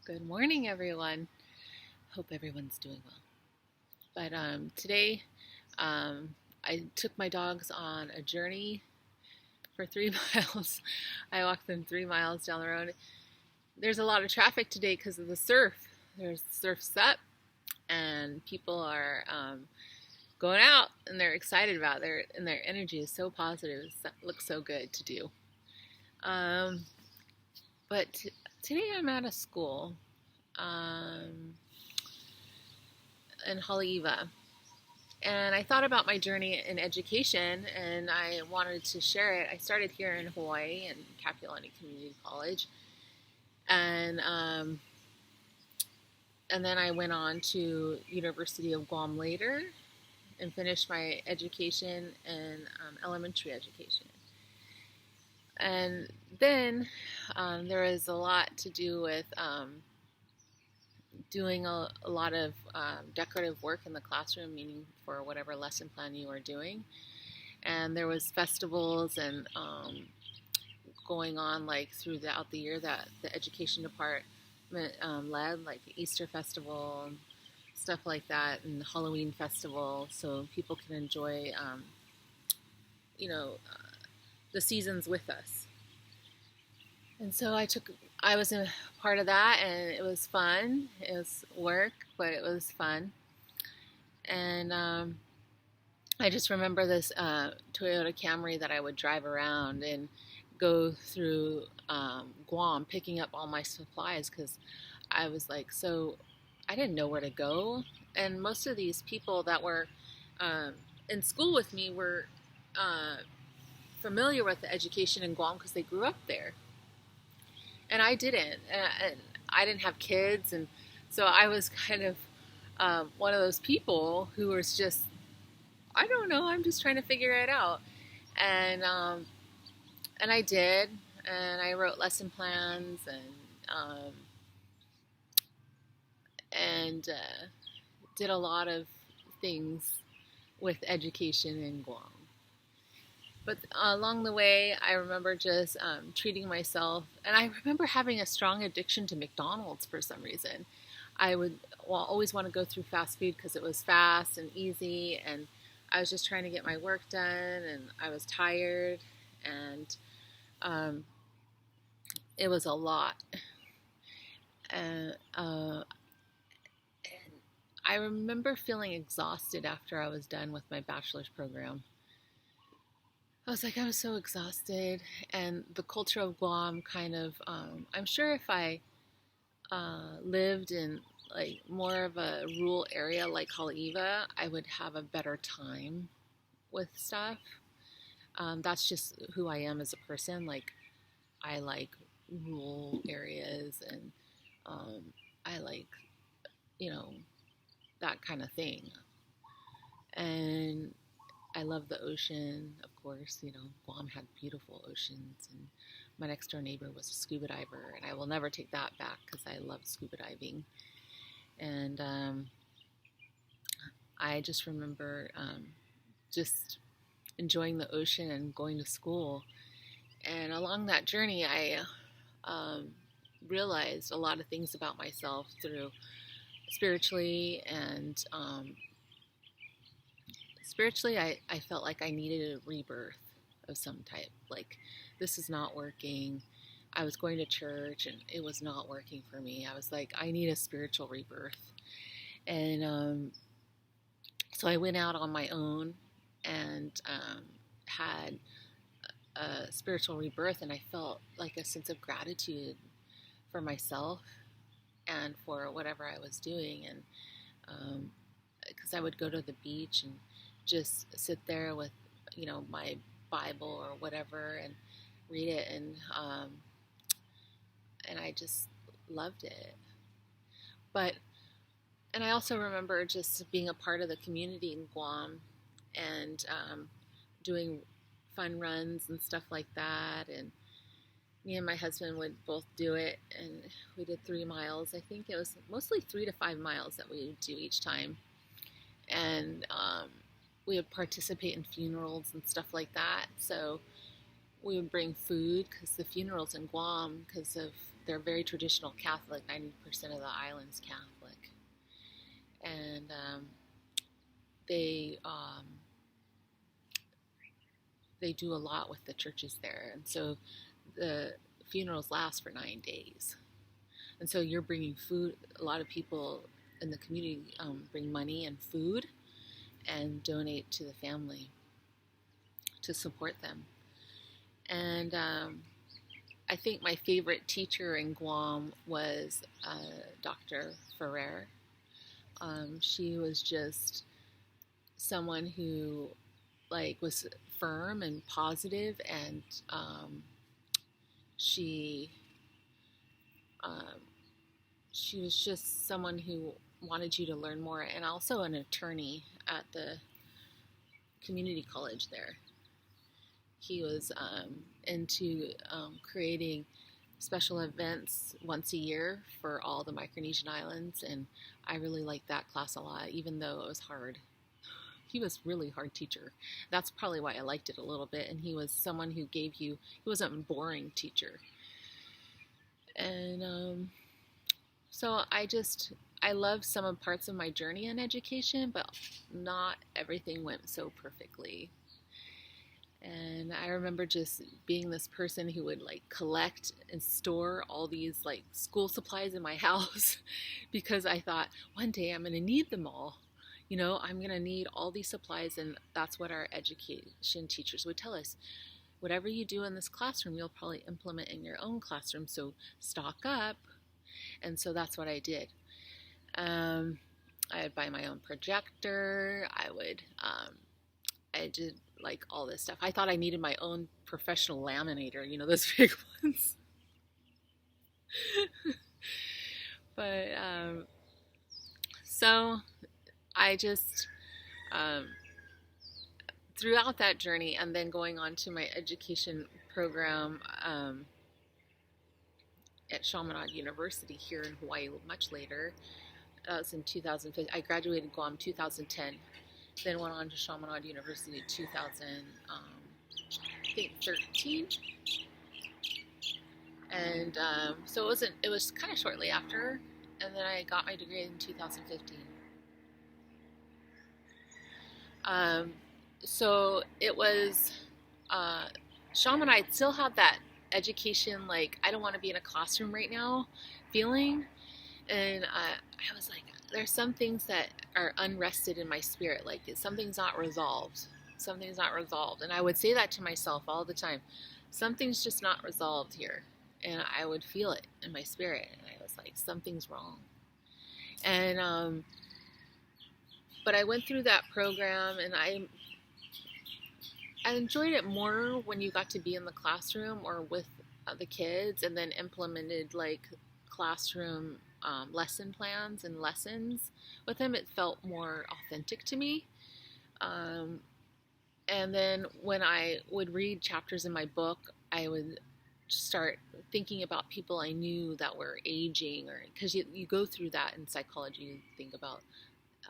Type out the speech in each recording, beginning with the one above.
Good morning, everyone. Hope everyone's doing well. But today, I took my dogs on a journey for 3 miles. I walked them 3 miles down the road. There's a lot of traffic today because of the surf. There's surf's up, and people are going out, and they're excited about it. And their energy is so positive. It looks so good to do. Um, but today I'm at a school. In Haleiwa. And I thought about my journey in education and I wanted to share it. I started here in Hawaii in Kapolani Community College. And and then I went on to University of Guam later and finished my education in elementary education. And then there was a lot to do with doing a lot of decorative work in the classroom, meaning for whatever lesson plan you were doing. And there was festivals and going on like throughout the year that the education department led, like the Easter festival and stuff like that, and the Halloween festival, so people can enjoy, you know, the seasons with us. And so I was a part of that, and it was fun. It was work, but it was fun. And I just remember this Toyota Camry that I would drive around and go through Guam, picking up all my supplies because I was like, so I didn't know where to go. And most of these people that were in school with me were familiar with the education in Guam because they grew up there. And I didn't. And I didn't have kids. And so I was kind of one of those people who was just, I don't know, I'm just trying to figure it out. And I did. And I wrote lesson plans and did a lot of things with education in Guam. But along the way, I remember just treating myself, and I remember having a strong addiction to McDonald's for some reason. I would always want to go through fast food because it was fast and easy, and I was just trying to get my work done, and I was tired, and it was a lot. And I remember feeling exhausted after I was done with my bachelor's program. I was like, I was so exhausted, and the culture of Guam kind of, I'm sure if I lived in like more of a rural area like Haleiwa, I would have a better time with stuff. That's just who I am as a person. Like, I like rural areas, and I like, you know, that kind of thing. And I love the ocean, of course. You know, Guam had beautiful oceans, and my next door neighbor was a scuba diver, and I will never take that back because I love scuba diving. And I just remember just enjoying the ocean and going to school. And along that journey, I realized a lot of things about myself through spiritually and spiritually, I felt like I needed a rebirth of some type. Like, this is not working. I was going to church and it was not working for me. I was like, I need a spiritual rebirth. And so I went out on my own and had a spiritual rebirth, and I felt like a sense of gratitude for myself and for whatever I was doing. And because I would go to the beach and just sit there with, you know, my Bible or whatever and read it, and I just loved it. And I also remember just being a part of the community in Guam and doing fun runs and stuff like that. And me and my husband would both do it, and we did 3 miles. I think it was mostly 3 to 5 miles that we would do each time. And we would participate in funerals and stuff like that. So we would bring food because the funerals in Guam, because of they're very traditional Catholic. 90% of the island's Catholic, and they they do a lot with the churches there, and so the funerals last for 9 days. And so you're bringing food. A lot of people in the community bring money and food and donate to the family to support them. And I think my favorite teacher in Guam was Dr. Ferrer. She was just someone who was firm and positive, and she was just someone who wanted you to learn more, and also an attorney at the community college there. He was into creating special events once a year for all the Micronesian islands, and I really liked that class a lot, even though it was hard. He was a really hard teacher. That's probably why I liked it a little bit, and he was someone who he wasn't a boring teacher. And so I love some parts of my journey in education, but not everything went so perfectly. And I remember just being this person who would collect and store all these school supplies in my house because I thought one day I'm going to need them all. I'm going to need all these supplies, and that's what our education teachers would tell us. Whatever you do in this classroom, you'll probably implement in your own classroom, so stock up. And so that's what I did. I would buy my own projector. I did all this stuff. I thought I needed my own professional laminator, those big ones. But so I just throughout that journey, and then going on to my education program at Chaminade University here in Hawaii much later. That was in 2015. I graduated Guam 2010, then went on to Chaminade University in 2013. And so it was kind of shortly after, and then I got my degree in 2015. So it was, Chaminade still had that education, I don't want to be in a classroom right now feeling. And I was like, there's some things that are unrested in my spirit. Something's not resolved. Something's not resolved. And I would say that to myself all the time. Something's just not resolved here. And I would feel it in my spirit. And I was like, something's wrong. And, but I went through that program, and I enjoyed it more when you got to be in the classroom or with the kids, and then implemented classroom lesson plans and lessons with them. It felt more authentic to me. And then when I would read chapters in my book, I would start thinking about people I knew that were aging, or because you go through that in psychology. You think about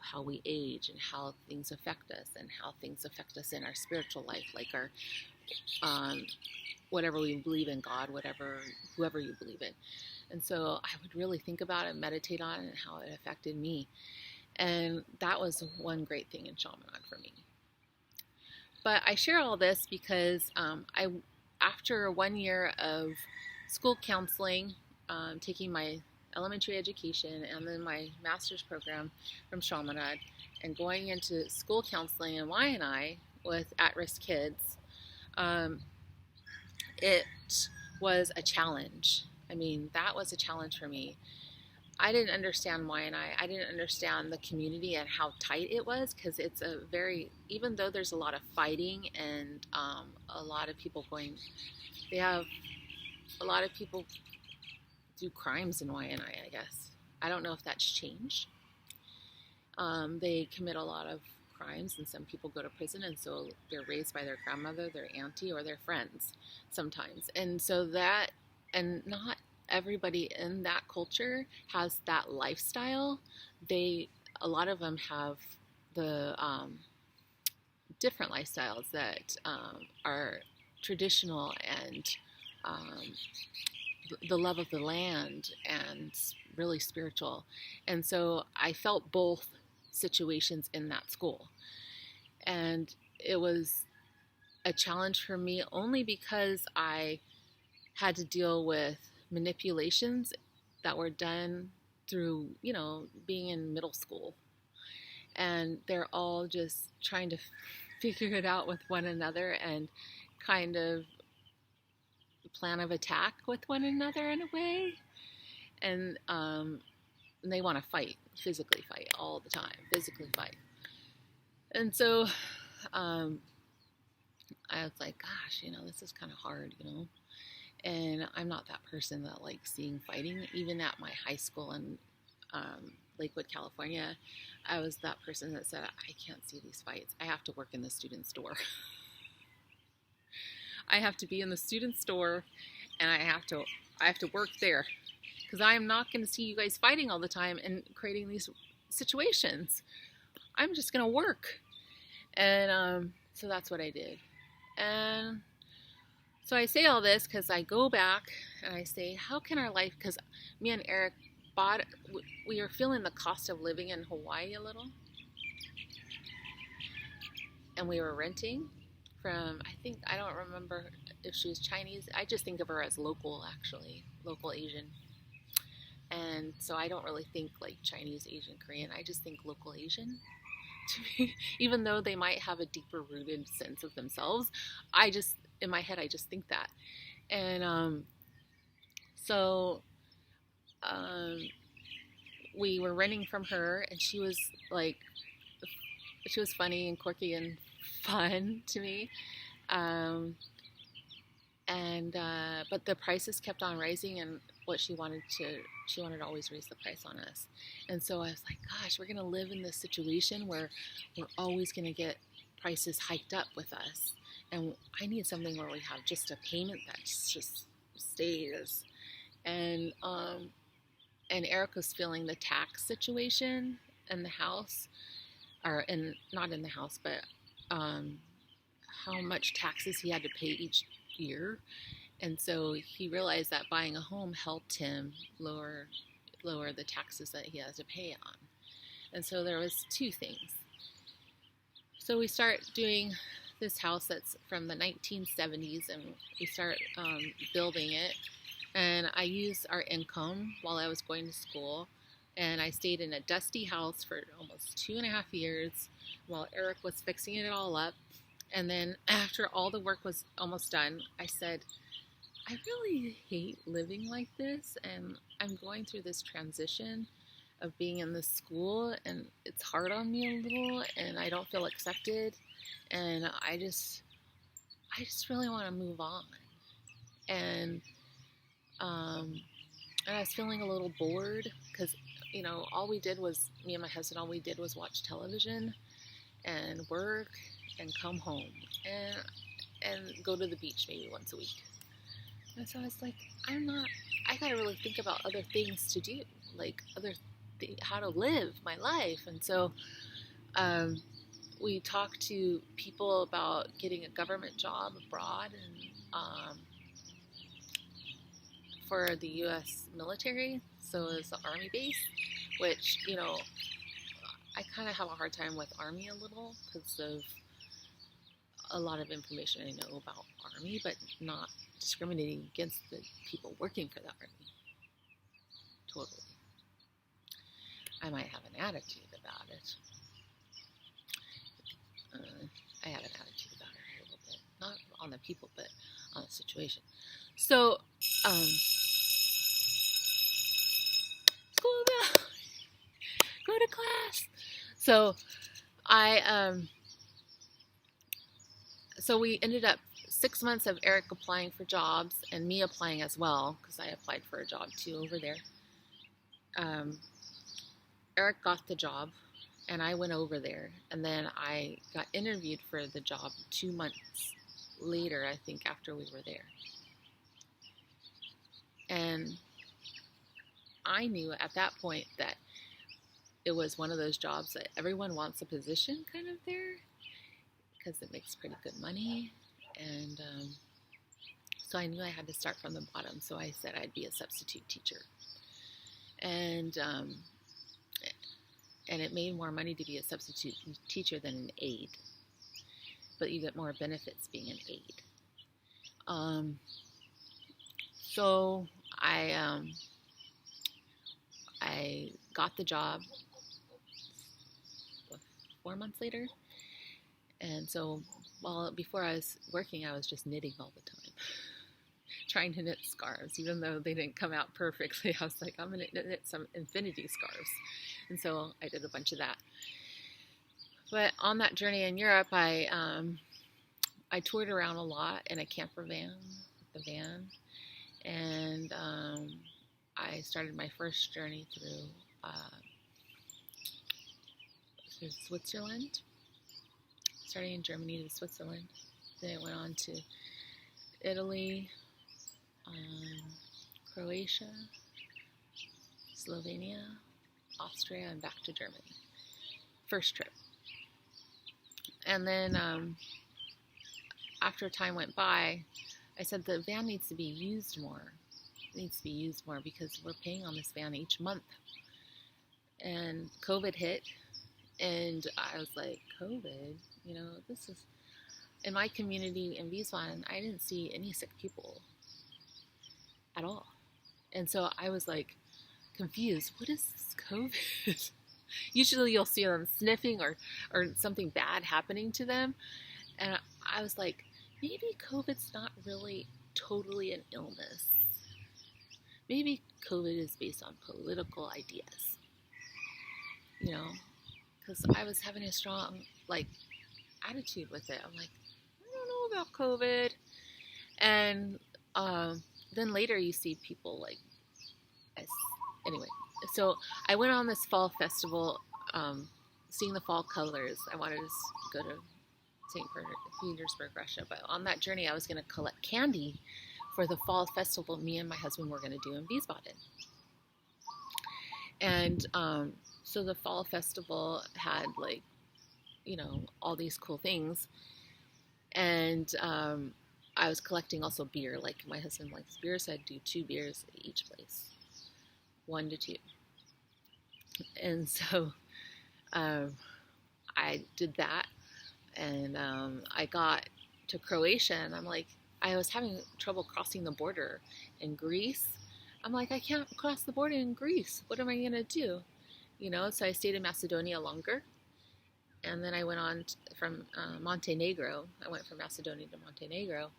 how we age and how things affect us, and how things affect us in our spiritual life, our whatever we believe in, God, whoever you believe in. And so I would really think about it, meditate on it, and how it affected me. And that was one great thing in Chaminade for me. But I share all this because after 1 year of school counseling, taking my elementary education and then my master's program from Chaminade, and going into school counseling in Waianae with at-risk kids, it was a challenge. That was a challenge for me. I didn't understand Waianae. I didn't understand the community and how tight it was, because it's even though there's a lot of fighting and a lot of people a lot of people do crimes in Waianae, I guess. I don't know if that's changed. They commit a lot of crimes, and some people go to prison, and so they're raised by their grandmother, their auntie, or their friends sometimes. And so and not everybody in that culture has that lifestyle. A lot of them have the different lifestyles that are traditional and the love of the land and really spiritual. And so I felt both situations in that school. And it was a challenge for me only because I had to deal with manipulations that were done through, being in middle school. And they're all just trying to figure it out with one another and kind of plan of attack with one another in a way. And they want to fight, physically fight all the time, physically fight. And so I was like, gosh, this is kind of hard, And I'm not that person that likes seeing fighting. Even at my high school in Lakewood, California, I was that person that said, I can't see these fights. I have to work in the student store. I have to be in the student store, and I have to work there, because I am not going to see you guys fighting all the time and creating these situations. I'm just going to work. And so that's what I did. And so I say all this because I go back and I say, how can our life, because me and Eric we are feeling the cost of living in Hawaii a little. And we were renting from, I don't remember if she was Chinese. I just think of her as local, actually, local Asian. And so I don't really think like Chinese, Asian, Korean. I just think local Asian to me, even though they might have a deeper rooted sense of themselves. In my head, I just think that. And we were renting from her, and she was funny and quirky and fun to me. But the prices kept on rising, and she wanted to always raise the price on us. And so I was like, gosh, we're going to live in this situation where we're always going to get prices hiked up with us. And I need something where we have just a payment that just stays. And Eric was feeling the tax situation in the house, not in the house, but how much taxes he had to pay each year. And so he realized that buying a home helped him lower the taxes that he has to pay on. And so there was two things. So we start doing this house that's from the 1970s, and we start building it. And I used our income while I was going to school, and I stayed in a dusty house for almost 2.5 years while Eric was fixing it all up. And then after all the work was almost done, I said, I really hate living like this, and I'm going through this transition of being in this school, and it's hard on me a little, and I don't feel accepted, and I just really want to move on. And I was feeling a little bored because, me and my husband, all we did was watch television and work and come home and go to the beach maybe once a week. And so I was like, I gotta really think about other things to do, like how to live my life. And so we talked to people about getting a government job abroad and for the U.S. military, so it's the Army base, which, I kind of have a hard time with Army a little because of a lot of information I know about Army, but not discriminating against the people working for the Army. Totally. I might have an attitude about it. I have an attitude about it a little bit. Not on the people, but on the situation. So, school bell. Go to class. So, so we ended up 6 months of Eric applying for jobs and me applying as well, because I applied for a job too over there. Eric got the job, and I went over there, and then I got interviewed for the job 2 months later, I think, after we were there. And I knew at that point that it was one of those jobs that everyone wants a position kind of there, because it makes pretty good money. And so So I knew I had to start from the bottom. So I said I'd be a substitute teacher. And it made more money to be a substitute teacher than an aide. But you get more benefits being an aide. So I got the job 4 months later. And so before I was working, I was just knitting all the time. Trying to knit scarves, even though they didn't come out perfectly. I was like, I'm going to knit some infinity scarves. And so I did a bunch of that. But on that journey in Europe, I toured around a lot in a camper van, and I started my first journey through Switzerland, starting in Germany to Switzerland. Then I went on to Italy, Croatia, Slovenia, Austria, and back to Germany. First trip. And then after time went by, I said the van needs to be used more. It needs to be used more because we're paying on this van each month. And COVID hit, and I was like, COVID? This is... In my community in Wiesbaden, I didn't see any sick people at all. And so I was like confused. What is this COVID? Usually you'll see them sniffing or something bad happening to them. And I was like, maybe COVID's not really totally an illness. Maybe COVID is based on political ideas. Because I was having a strong, attitude with it. I'm like, I don't know about COVID. And then later you see people anyway. So I went on this fall festival, seeing the fall colors. I wanted to go to St. Petersburg, Russia. But on that journey, I was going to collect candy for the fall festival me and my husband were going to do in Wiesbaden. And so the fall festival had all these cool things. And I was collecting also beer. Like my husband likes beer, so I'd do 2 beers at each place. 1 to 2. And so I did that. And I got to Croatia, and I'm like, I was having trouble crossing the border in Greece. I'm like, I can't cross the border in Greece. What am I going to do? So I stayed in Macedonia longer. And then I went on from Montenegro. I went from Macedonia to Montenegro.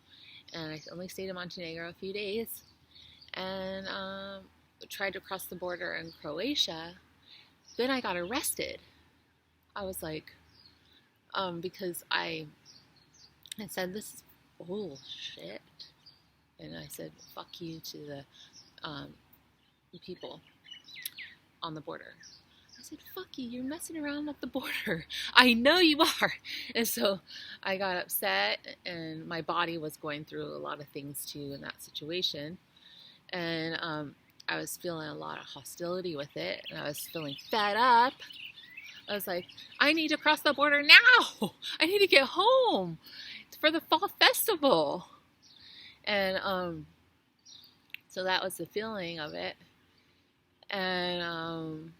And I only stayed in Montenegro a few days. And tried to cross the border in Croatia. Then I got arrested. I was like, because I said, this is bullshit. And I said, fuck you to the people on the border. I said, fuck you, you're messing around at the border. I know you are. And so I got upset, and my body was going through a lot of things too in that situation. And I was feeling a lot of hostility with it, and I was feeling fed up. I was like, I need to cross the border now. I need to get home for the fall festival. And so that was the feeling of it. And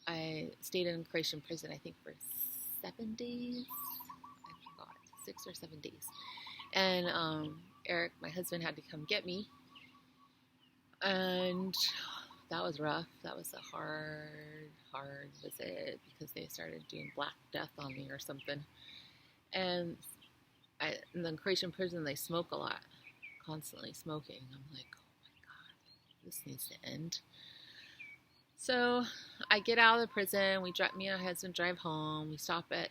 I stayed in Croatian prison, I think, for 7 days. I forgot, 6 or 7 days. And Eric, my husband, had to come get me. And that was rough. That was a hard visit because they started doing Black Death on me or something. And in the Croatian prison, they smoke a lot, constantly smoking. I'm like, oh my God, this needs to end. So I get out of the prison. Me and my husband drive home. We stop at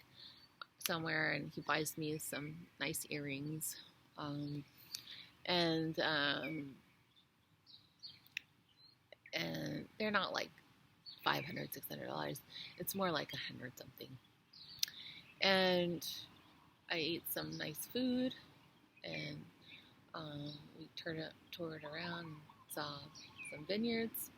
somewhere, and he buys me some nice earrings. And they're not like $500, $600. It's more like $100 something. And I ate some nice food, and we toured around, saw some vineyards.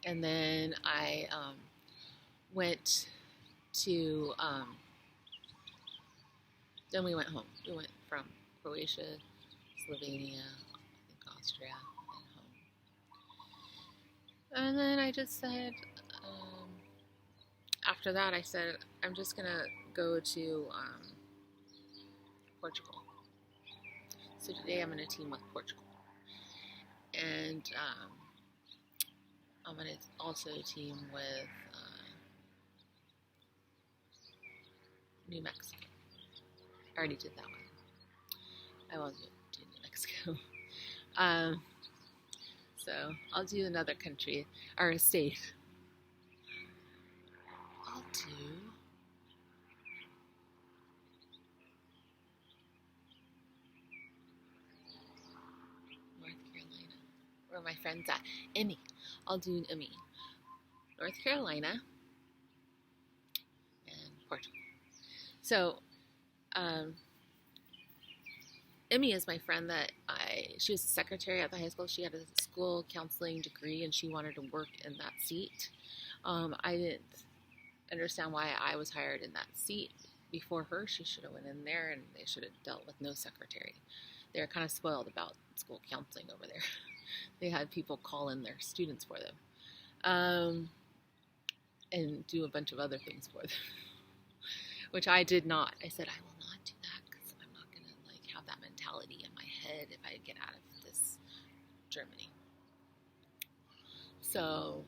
And then I went to, then we went home. We went from Croatia, Slovenia, I think Austria, and home. And then I just said, after that, I said, I'm just going to go to Portugal. So today I'm going to team with Portugal. And I'm going to also team with New Mexico. I already did that one. I won't do New Mexico. So I'll do another country, or a state. I'll do North Carolina. Where are my friends at? Emmy. I'll do Emmy. North Carolina and Portugal. So, Emmy is my friend that she was a secretary at the high school. She had a school counseling degree and she wanted to work in that seat. I didn't understand why I was hired in that seat before her. She should have went in there and they should have dealt with no secretary. They were kind of spoiled about school counseling over there. They had people call in their students for them and do a bunch of other things for them, which I did not. I said, I will not do that because I'm not going to have that mentality in my head if I get out of this Germany. So,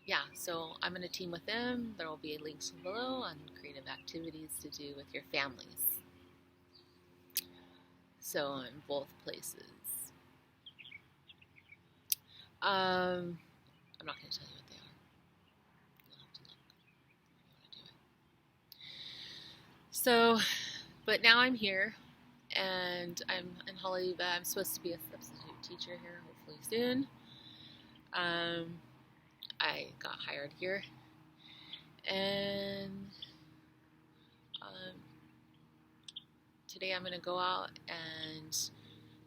yeah, so I'm going to team with them. There will be links below on creative activities to do with your families. So in both places. I'm not going to tell you what they are. You'll have to look if you want to do it. So, but now I'm here, and I'm in Hollywood. I'm supposed to be a substitute teacher here, hopefully soon. I got hired here, and today I'm going to go out and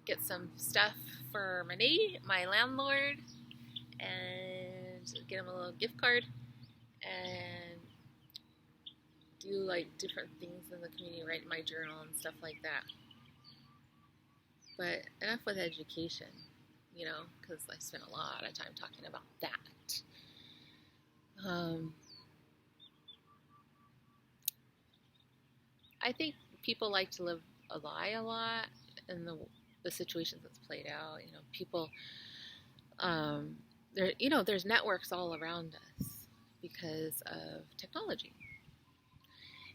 get some stuff for my landlord, and get him a little gift card, and do different things in the community, write my journal and stuff like that. But enough with education, because I spent a lot of time talking about that. I think people like to live a lie a lot in the situations that's played out. People, there's networks all around us because of technology.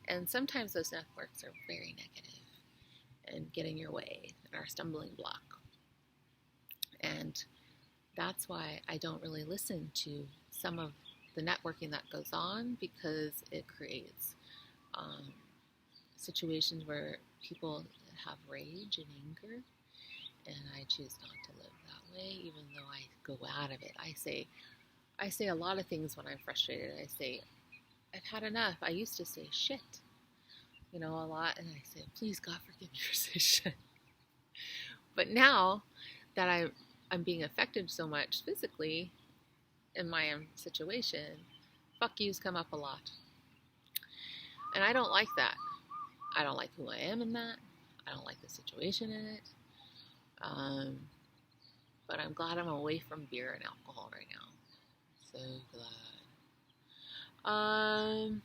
And sometimes those networks are very negative and get in your way and are a stumbling block. And that's why I don't really listen to some of the networking that goes on, because it creates situations where people have rage and anger, and I choose not to live that way, even though I go out of it. I say a lot of things when I'm frustrated. I say, I've had enough. I used to say shit, a lot, and I say, please God forgive me for saying shit. But now that I'm being affected so much physically in my situation, fuck yous come up a lot. And I don't like that. I don't like who I am in that. I don't like the situation in it. But I'm glad I'm away from beer and alcohol right now. So glad.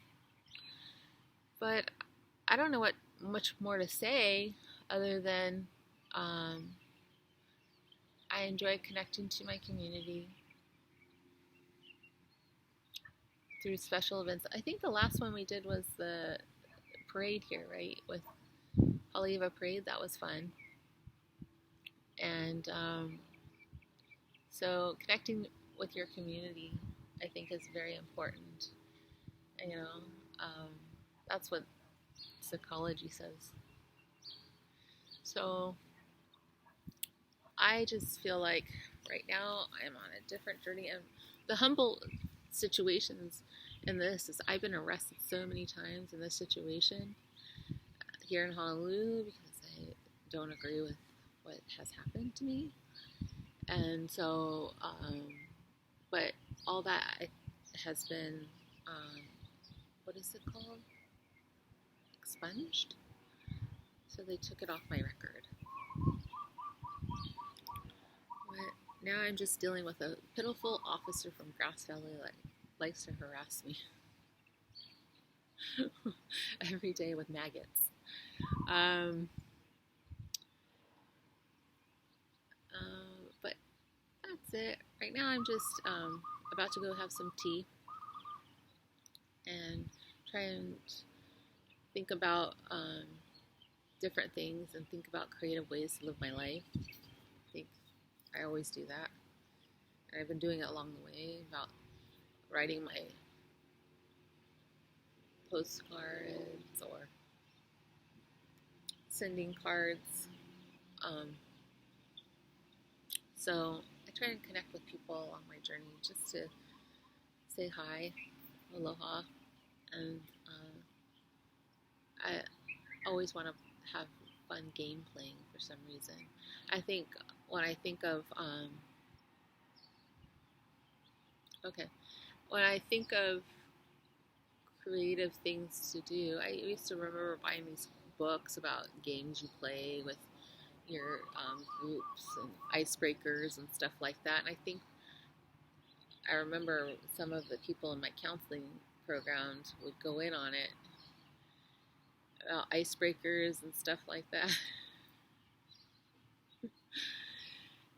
But I don't know what much more to say other than I enjoy connecting to my community through special events. I think the last one we did was the parade here, right? With Hula parade. That was fun. And so connecting with your community, I think, is very important. That's what psychology says. So I just feel like right now I'm on a different journey, and the humble situations in this is I've been arrested so many times in this situation here in Honolulu because I don't agree with what has happened to me. And so, but all that has been, what is it called? Expunged? So they took it off my record. But now I'm just dealing with a pitiful officer from Grass Valley that likes to harass me every day with maggots. But that's it. Right now I'm just about to go have some tea and try and think about different things and think about creative ways to live my life. I think I always do that. And I've been doing it along the way, about writing my postcards or sending cards. So I try and connect with people along my journey just to say hi, aloha, and I always want to have fun game playing for some reason. I think when I think of when I think of creative things to do, I used to remember buying these books about games you play with your groups and icebreakers and stuff like that. And I think I remember some of the people in my counseling programs would go in on it about icebreakers and stuff like that.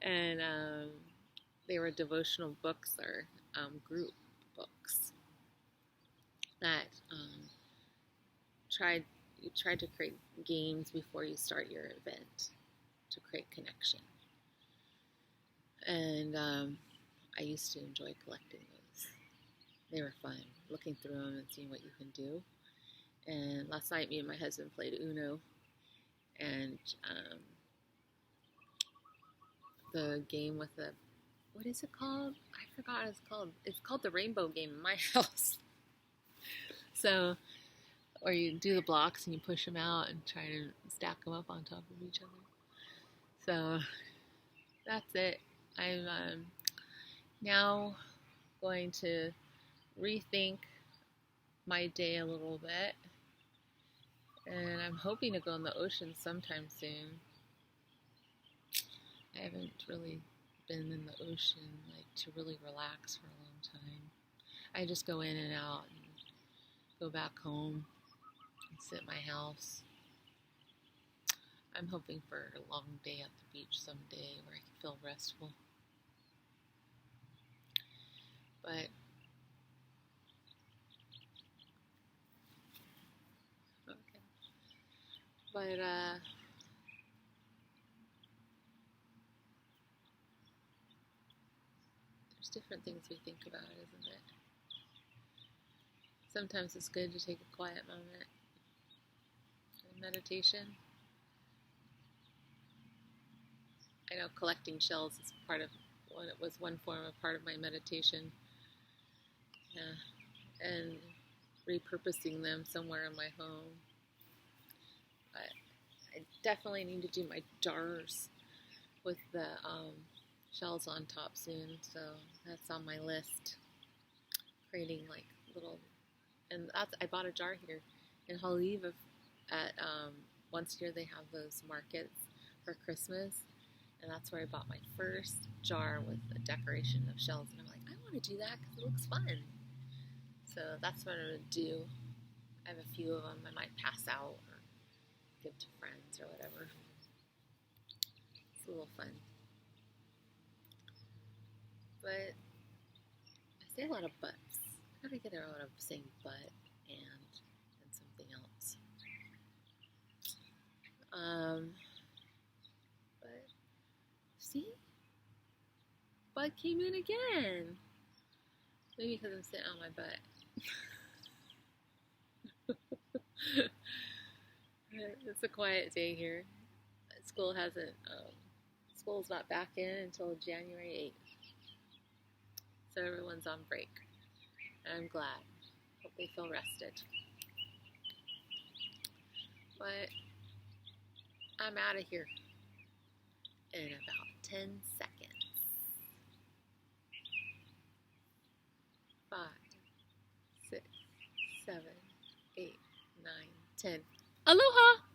And they were devotional books or group books that you tried to create games before you start your event to create connection. And I used to enjoy collecting those. They were fun, looking through them and seeing what you can do. And last night, me and my husband played Uno, and the game with the, what is it called? I forgot what it's called. It's called the Rainbow Game in my house. So, or you do the blocks and you push them out and try to stack them up on top of each other. So, that's it. I'm now going to rethink my day a little bit. And I'm hoping to go in the ocean sometime soon. I haven't really been in the ocean, like, to really relax for a long time. I just go in and out and go back home and sit in my house. I'm hoping for a long day at the beach someday where I can feel restful. But there's different things we think about, isn't it? Sometimes it's good to take a quiet moment in meditation. I know collecting shells is part of what it was one form of part of my meditation. Yeah. And repurposing them somewhere in my home. But I definitely need to do my jars with the shells on top soon, so that's on my list. Creating like little, and I bought a jar here in Raleigh at once a year they have those markets for Christmas, and that's where I bought my first jar with a decoration of shells, and I'm like, I want to do that because it looks fun. So that's what I'm going to do. I have a few of them I might pass out or give to friends or whatever. It's a little fun. But I say a lot of buts. I gotta get out of saying but and something else. But see? Bud came in again. Maybe because I'm sitting on my butt. It's a quiet day here. School's not back in until January 8th. So everyone's on break. And I'm glad. Hope they feel rested. But I'm out of here in about 10 seconds. 10. Aloha!